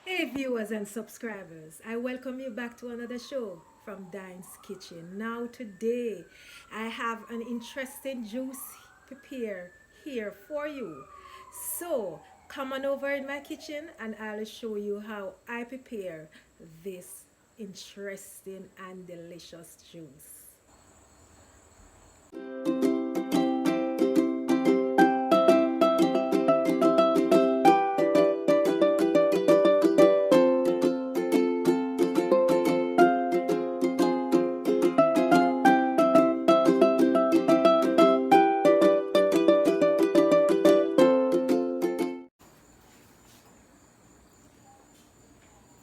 Hey viewers and subscribers, I welcome you back to another show from Dine's Kitchen. Now today I have an interesting juice prepare here for you. So come on over in my kitchen and I'll show you how I prepare this interesting and delicious juice.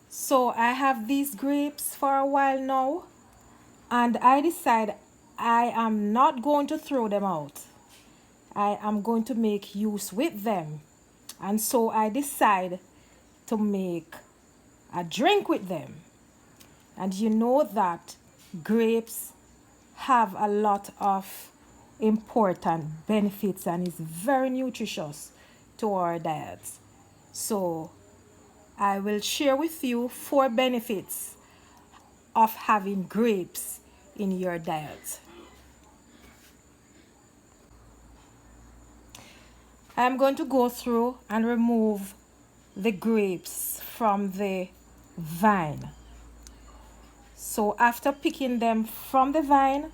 So I have these grapes for a while now and I decide I am not going to throw them out. I am going to make use with them. And so I decide to make a drink with them. And you know that grapes have a lot of important benefits and is very nutritious to our diets. So I will share with you 4 benefits of having grapes in your diet. I'm going to go through and remove the grapes from the vine. So after picking them from the vine,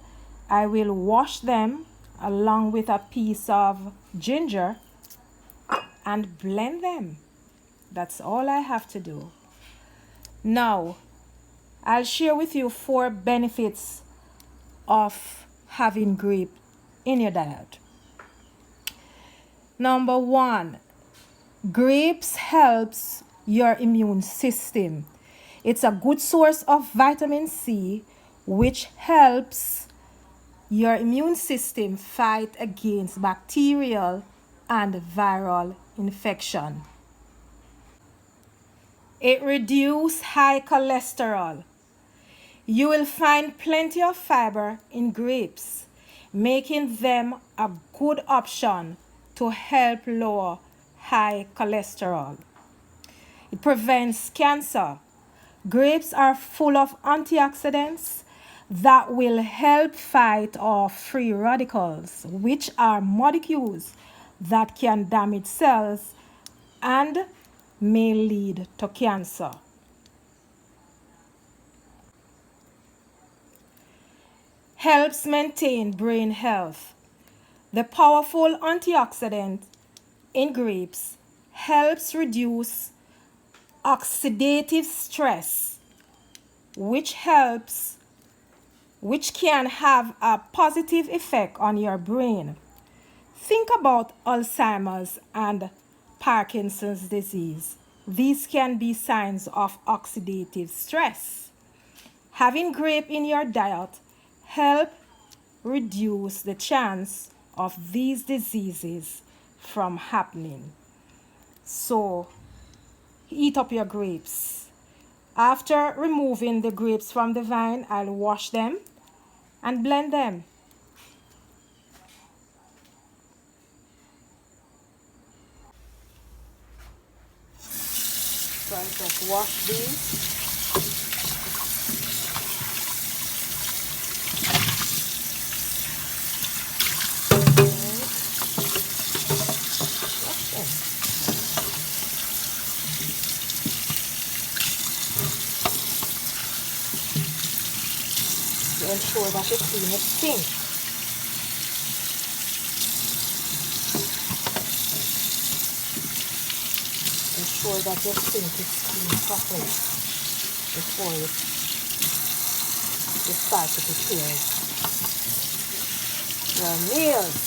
I will wash them along with a piece of ginger and blend them. That's all I have to do. Now, I'll share with you 4 benefits of having grape in your diet. Number 1, grapes helps your immune system. It's a good source of vitamin C, which helps your immune system fight against bacterial and viral infection. It reduces high cholesterol. You will find plenty of fiber in grapes, making them a good option to help lower high cholesterol. It prevents cancer. Grapes are full of antioxidants that will help fight off free radicals, which are molecules that can damage cells and may lead to cancer. Helps maintain brain health. The powerful antioxidant in grapes helps reduce oxidative stress, which can have a positive effect on your brain. Think about Alzheimer's and Parkinson's disease. These can be signs of oxidative stress. Having grape in your diet help reduce the chance of these diseases from happening. So eat up your grapes. After removing the grapes from the vine, I'll wash them and blend them. So I just wash these. Wash them to ensure that the clean is pink. Ensure that your sink is clean properly before you start to prepare your meals.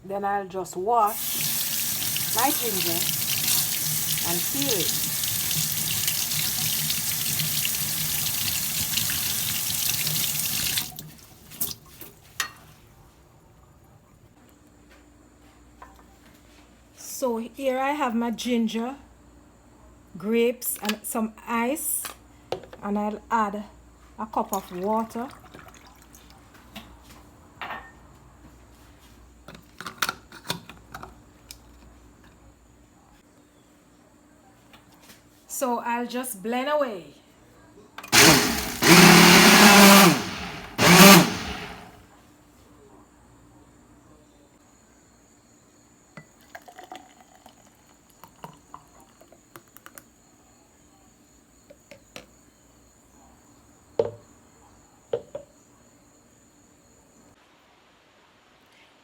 Then I'll just wash my ginger and peel it. So here I have my ginger grapes and some ice, and I'll add a cup of water. So I'll just blend away.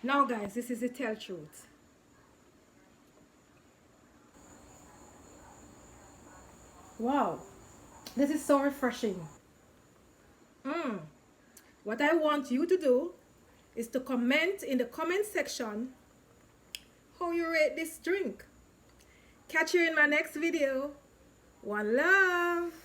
Now guys, this is the tell truth. Wow, this is so refreshing. What I want you to do is to comment in the comment section how you rate this drink. Catch you in my next video. One love.